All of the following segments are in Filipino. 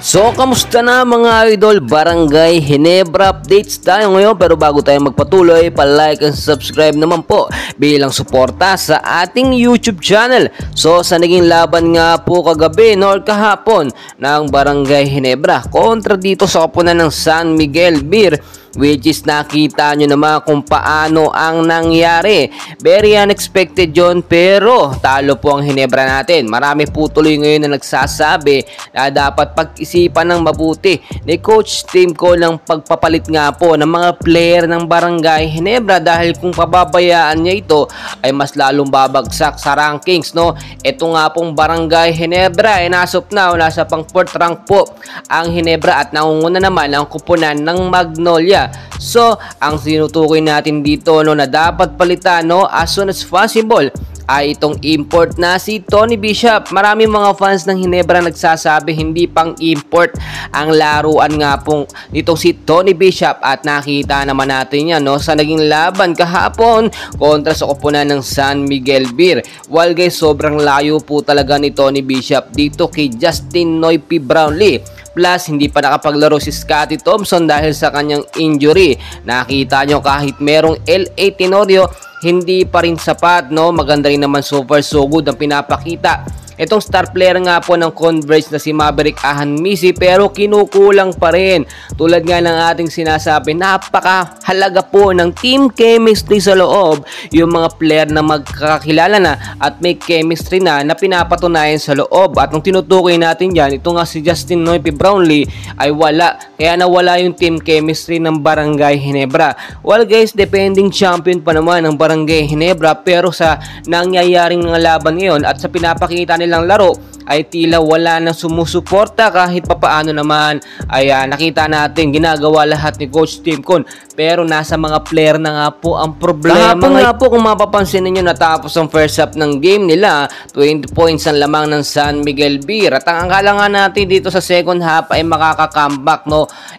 So, kamusta na mga idol? Barangay Ginebra updates tayo ngayon. Pero bago tayo magpatuloy, pa-like and subscribe naman po bilang suporta sa ating YouTube channel. So, sa naging laban nga po kagabi or kahapon ng Barangay Ginebra kontra dito sa koponan ng San Miguel Beer, which is nakita nyo naman kung paano ang nangyari. Very unexpected yun, pero talo po ang Ginebra natin. Marami po tuloy ngayon na nagsasabi na dapat pag-isipan ng mabuti ni Coach Tim Cole ng pagpapalit nga po ng mga player ng Barangay Ginebra, dahil kung pababayaan niya ito ay mas lalong babagsak sa rankings, no? Ito nga pong Barangay Ginebra ay nasop na, nasa pang 4th rank po ang Ginebra at nangunguna naman ang kupunan ng Magnolia. So, ang sinutukoy natin dito na dapat palitan as soon as possible ay itong import na si Tony Bishop. Maraming mga fans ng Ginebra nagsasabi hindi pang import ang laruan nga pong nitong si Tony Bishop, at nakita naman natin yan sa naging laban kahapon kontra sa koponan ng San Miguel Beer. Well guys, sobrang layo po talaga ni Tony Bishop dito kay Justin Noy P. Brownlee. Plus, hindi pa nakapaglaro si Scotty Thompson dahil sa kanyang injury. Nakita nyo kahit merong L.A. Tenorio, hindi pa rin sapat, Maganda rin naman so far so good ang pinapakita itong star player nga po ng Converge na si Maverick Ahanmisi, pero kinukulang pa rin. Tulad nga ng ating sinasabi, napakahalaga po ng team chemistry sa loob. Yung mga player na magkakilala na at may chemistry na pinapatunayan sa loob. At nung tinutukoy natin dyan, ito nga si Justin Noy P. Brownlee ay wala. Kaya nawala yung team chemistry ng Barangay Ginebra. Well guys, defending champion pa naman ng Barangay Ginebra, pero sa nangyayaring mga laban ngayon at sa pinapakita nilang laro ay tila wala nang sumusuporta. Kahit papaano naman ay nakita natin ginagawa lahat ni Coach Tim Cole, pero nasa mga player na nga po ang problema. Kahapon nga po, kung mapapansin ninyo, natapos ang first half ng game nila, 20 points ang lamang ng San Miguel Beer, at ang akala nga natin dito sa second half ay makaka-comeback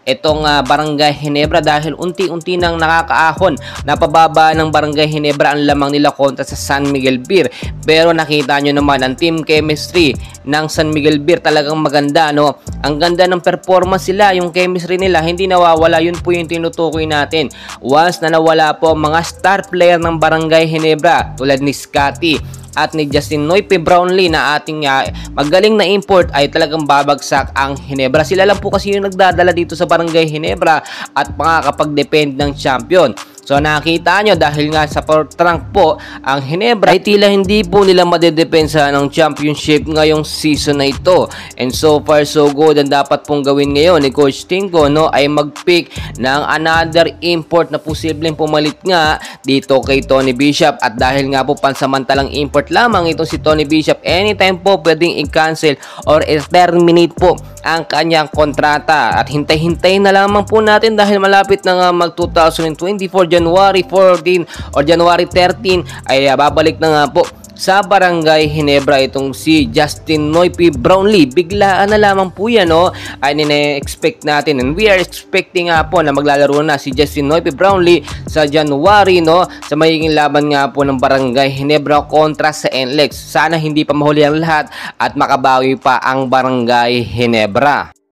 itong Barangay Ginebra, dahil unti-unti nang nakakaahon na pababa ng Barangay Ginebra ang lamang nila kontra sa San Miguel Beer. Pero nakita nyo naman ang team chemistry ng San Miguel Beer talagang maganda, Ang ganda ng performance sila, yung chemistry nila hindi nawawala. Yun po yung tinutukoy natin. Once na nawala po mga star player ng Barangay Ginebra tulad ni Scotty at ni Justin Noy P. Brownlee na ating magaling na import, ay talagang babagsak ang Ginebra. Sila lang po kasi yung nagdadala dito sa Barangay Ginebra at makakapag-depend ng champion. So nakita nyo, dahil nga sa 4th rank po ang Ginebra, ay tila hindi po nila madedepensa ng championship ngayong season na ito. And so far so good. Ang dapat pong gawin ngayon ni Coach Tingo ay mag-pick ng another import na posibleng pumalit nga dito kay Tony Bishop. At dahil nga po pansamantalang import lamang itong si Tony Bishop, anytime po pwedeng i-cancel or i-terminate po ang kanyang kontrata. At hintay-hintay na lamang po natin, dahil malapit na nga mag 2024 January 14 or January 13 ay babalik na nga po sa Barangay Ginebra itong si Justin Noy P. Brownlee. Biglaan na lamang po yan, ay nina-expect natin, and we are expecting nga po na maglalaro na si Justin Noy P. Brownlee sa January, sa magiging laban nga po ng Barangay Ginebra kontra sa NLEX. Sana hindi pa mahuli ang lahat at makabawi pa ang Barangay Ginebra.